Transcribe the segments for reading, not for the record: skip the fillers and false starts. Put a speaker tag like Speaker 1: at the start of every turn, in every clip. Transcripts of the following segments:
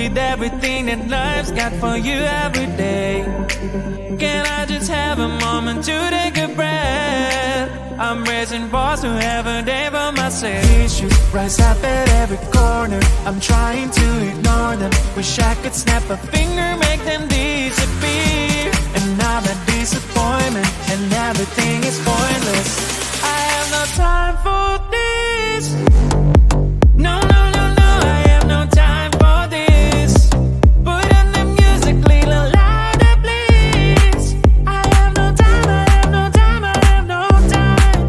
Speaker 1: with everything that life's got for you every day. Can I just have a moment to take a breath? I'm raising balls to have a day for myself. Issues rise up at every corner, I'm trying to ignore them. Wish I could snap a finger, make them disappear. And now that disappointment and everything is pointless. I have no time for this. No, no, no, no, I have no time for this. Put on the music, little louder, please. I have no time, I have no time, I have no time.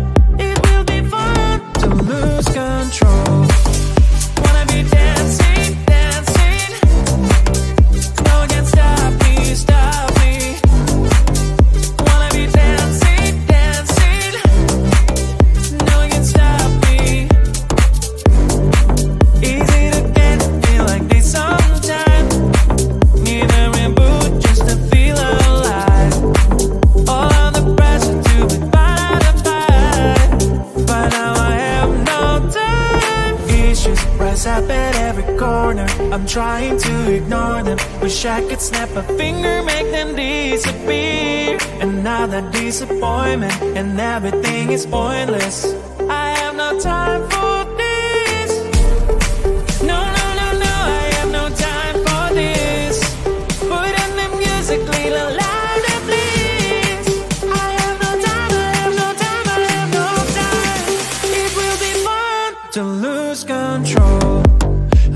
Speaker 1: It will be fun to lose control. Wanna be dancing, dancing. No one can stop me, stop me. Wanna be dancing, dancing. No one can stop me. Easy to get, feel like this sometimes. Need a reboot just to feel alive. All of the pressure to be part of the fight. But now I have no time. Issues rise up at every corner, I'm trying to ignore them. Wish I could snap a finger, make them disappear. And now that disappointment and everything is pointless. I have no time for this. No, no, no, no, I have no time for this. Put on the music, little louder, please. I have no time, I have no time, I have no time. It will be fun to lose control.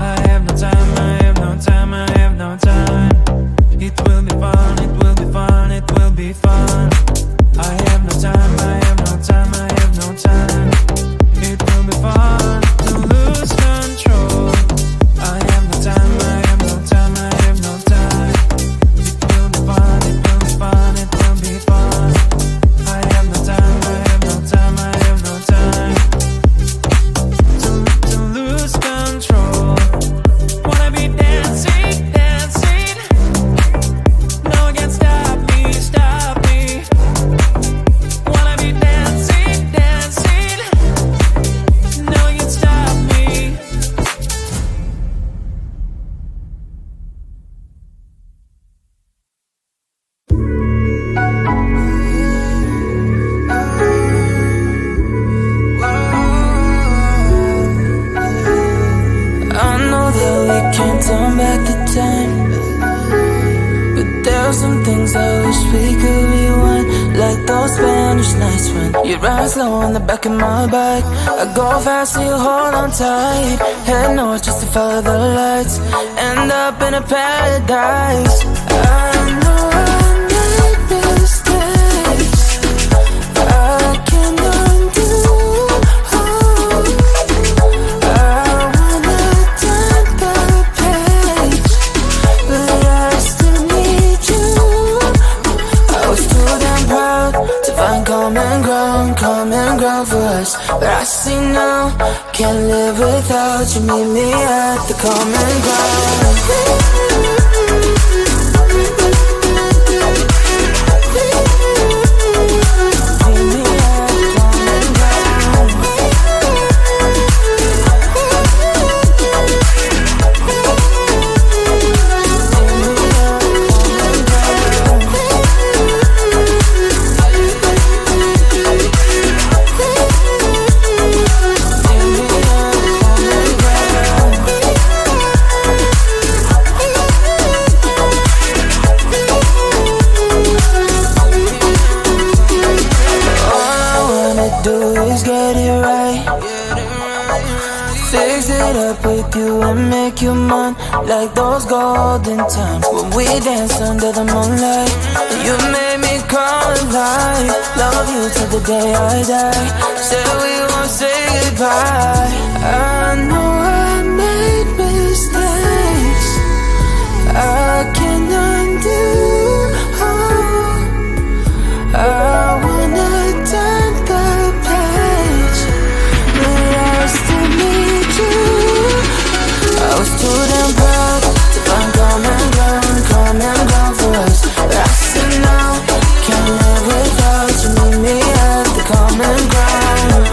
Speaker 1: I have no time, I have no time, I have no time. It will be fun, it will be fun, it will be fun. I have no time, I have no time, I have no time. It will be fun to lose control. I have no time, I have no time, I have no time. It will be fun, it will be fun, it will be fun. I have no time, I have no time, I have no time. To lose control. Wanna be dancing, dancing. No one can stop me, stop me. Wanna be dancing, dancing. No one can stop me.
Speaker 2: I know that we can't turn back the time, but there are some things I wish we could rewind. Like those Spanish nights when you ride slow on the back of my bike. I go fast so you hold on tight. Head north just to follow the lights. End up in a paradise. I know I made mistakes I can undo. I wanna turn the page, but I still need you. I was too damn proud to find common ground for us. But I see now, can't live without you. Meet me at the common ground. Meet me at the common ground. And make you mine like those golden times when we danced under the moonlight. You made me come alive. Love you till the day I die. Said we won't say goodbye. I know I made mistakes I can undo. I wanna turn the page, but I still need you. I was too damn proud to find common ground for us. But I see now, can't live without you. Meet me at the common ground.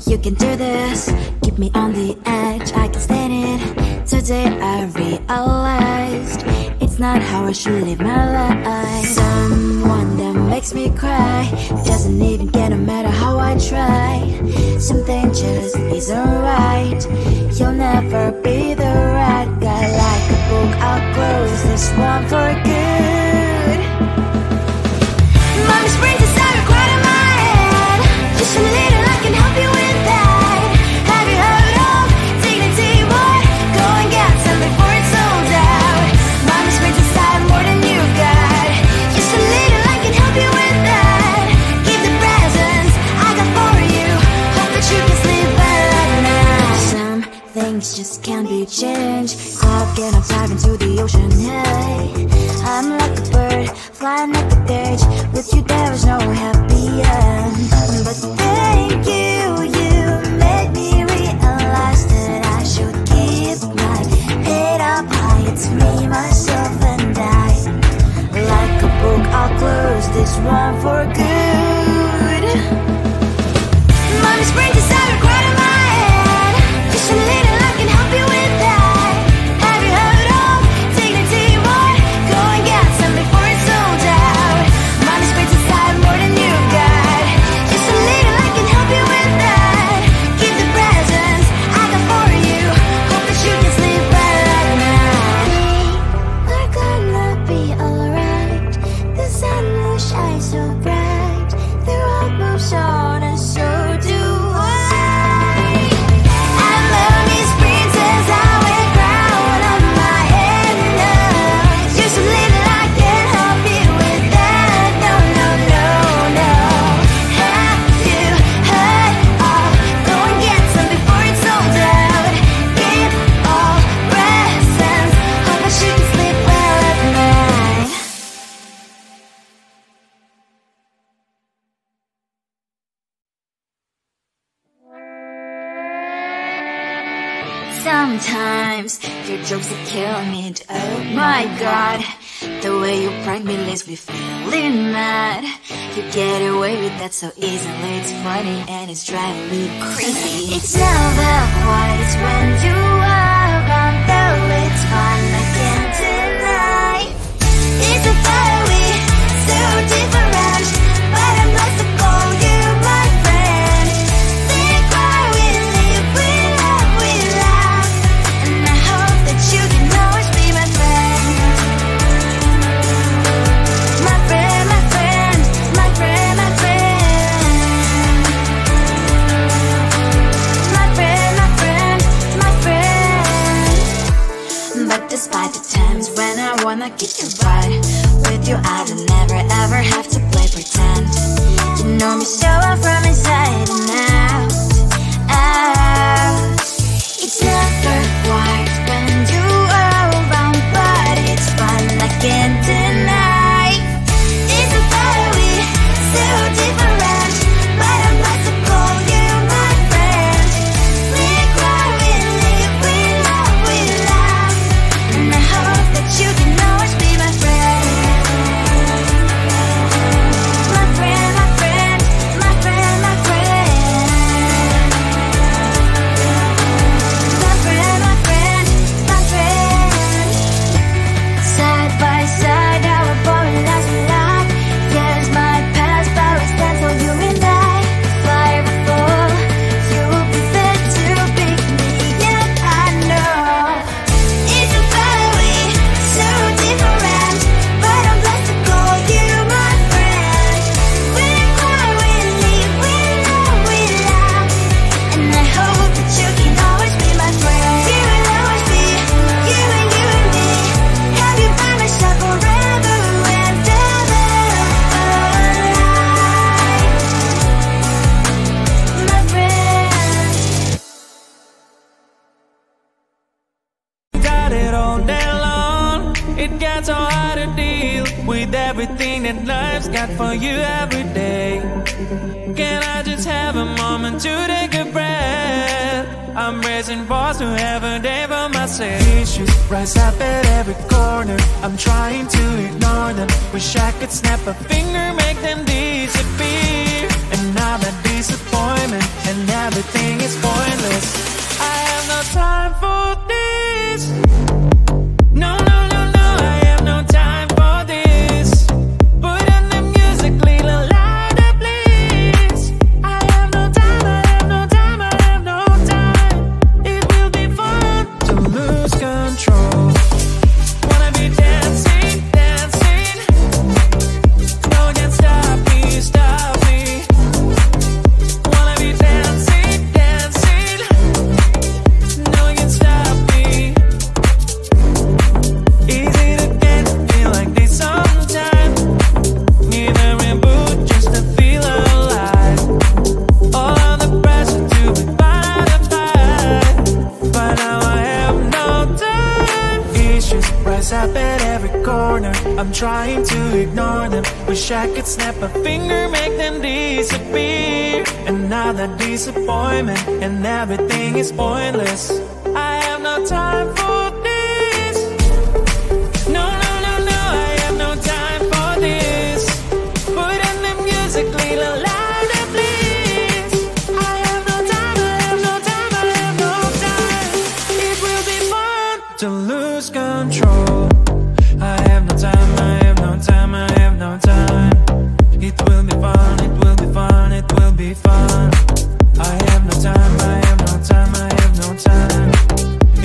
Speaker 2: You can do this, keep me on the edge, I can stand it. Today I realized it's not how I should live my life. Someone that makes me cry doesn't even get no matter how I try. Something just isn't right. You'll never be the right guy. Like a book, I'll close this one for good. Mommy springs inside a quite in my head. Just a little, I can help you with that. Have you heard of dignity? What? Go and get some before it's sold out. Mommy springs inside more than you've got. Just a little, I can help you with that. Keep the presents I got for you. Hope that you can sleep well at night. Some things just can't be changed. Cloud and I'm diving to the ocean. Hey, I'm like a bird flying like a cage. With you there is no happy end. But thank you, you made me realize that I should keep my head up high. It's me, myself and I. Like a book, I'll close this one for good. Mommy springs inside a quite in my head. Just a little, I can help you with that. Have you heard of dignity? What? Go and get some before it's sold out. Mommy springs inside more than you've got. Just a little, I can help you with that. Keep the presents I got for you. Hope that you can sleep well at night. We're gonna be alright. The sun will shine so bright. The road moves on and so do I. And lonely springs as I wear crown on my head now. Just a little, I can help you with that. No, no, no, no. Have you heard of? Go and get some before it's sold out. Keep all presents. Hope that you can sleep well at night. Sometimes your jokes that kill me. Oh my god, the way you prank me leaves me feeling mad. You get away with that so easily. It's funny and it's driving me crazy. It's never quiet, it's when you are around. Though it's fun, I can't deny. It's a fiery, so different, but I'm blessed to call you my friend. Think why we live, we love, we laugh, and I hope that you can always be my friend. My friend, my friend, my friend, my friend. My friend, my friend, my friend. But despite the times when I wanna get you right, with you I don't never ever have to play pretend. You know me so well from inside and out, out. It's never quiet when you are around, but it's fun, I can't deny. It's a fiery, so different, but I'm blessed to call you my friend. We cry, we live, we love, we laugh, and I hope that you can always be my friend. My friend, my friend, my friend, my friend. My friend, my friend, my friend. Side by side, our body lasts a lot. Yes, my past, but we stand so you and I. Fly before you will be there to pick me, yet I know. It's a fiery, so different, but I'm blessed to call you my friend. We cry, we live, we love, we laugh, and I hope that you can always be my friend. You will always be, you and me. Have you by my side forever and ever alive. My friend.
Speaker 1: Got it all day long. It gets so hard to deal with everything that life's got for you every day. Can I just have a moment to take a breath? I'm raising balls to have a day for myself. Issues rise up at every corner. I'm trying to ignore them. Wish I could snap a finger, make them disappear. And now that disappointment and never everything is pointless. I have no time for this. No, no, no, no, I have no time for this. Put on the music, little louder, please. I have no time, I have no time, I have no time. It will be fun to lose control. Wanna be dancing, dancing. No one can stop me, stop me. Wanna be dancing, dancing. No one can stop me. Easy to get, feel like this sometimes. Need a reboot just to feel alive. All of the pressure to be fight, but now I have no time. Issues rise up at every corner. I'm trying to ignore them. Wish I could snap a finger, make them disappear. Another disappointment, and everything is pointless. I have no time for this. No, no, no, no, I have no time for this. Put on the music, little louder, please. I have no time, I have no time, I have no time. It will be fun to lose control. I have no time, I have no time, I have no time. It will be fun, it will be fun, it will be fun. I have no time, I have no time, I have no time.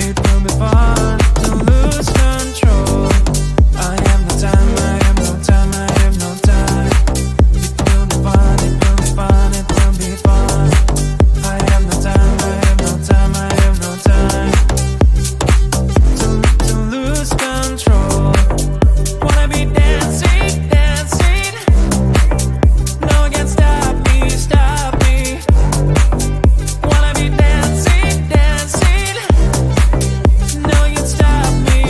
Speaker 1: It will be fun to lose control. I have no time, I have no time, I have no time. It will be fun, it will be fun, it will be fun. I have no time, I have no time, I have no time. To lose control. Wanna be dancing, dancing. No one can stop me, stop me. Wanna be dancing, dancing. No one can stop me.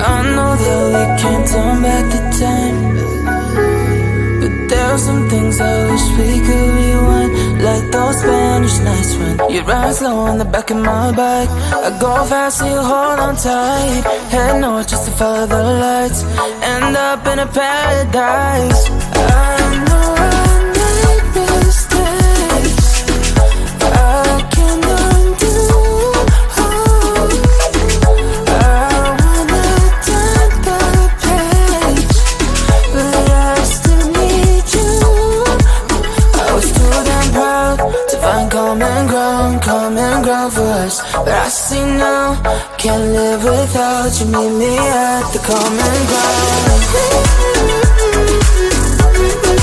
Speaker 2: I know that we can't turn back the time, but there are some things I wish we could rewind. Like those Spanish nights when you ride slow on the back of my bike. I go fast so you hold on tight. Head north just to follow the lights. End up in a paradise. I know I made mistakes I can undo. I wanna turn the page, but I still need you. I was too damn proud to find common ground for us. But I see now, can't live without you. Meet me at the common ground. Meet me at the common ground.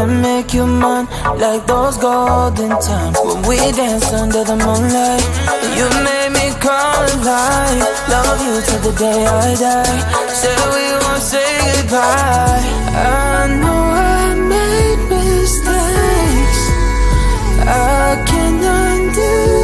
Speaker 2: And make you mine like those golden times when we danced under the moonlight. You made me come alive. Love you till the day I die. Said we won't say goodbye. I know I made mistakes I can undo.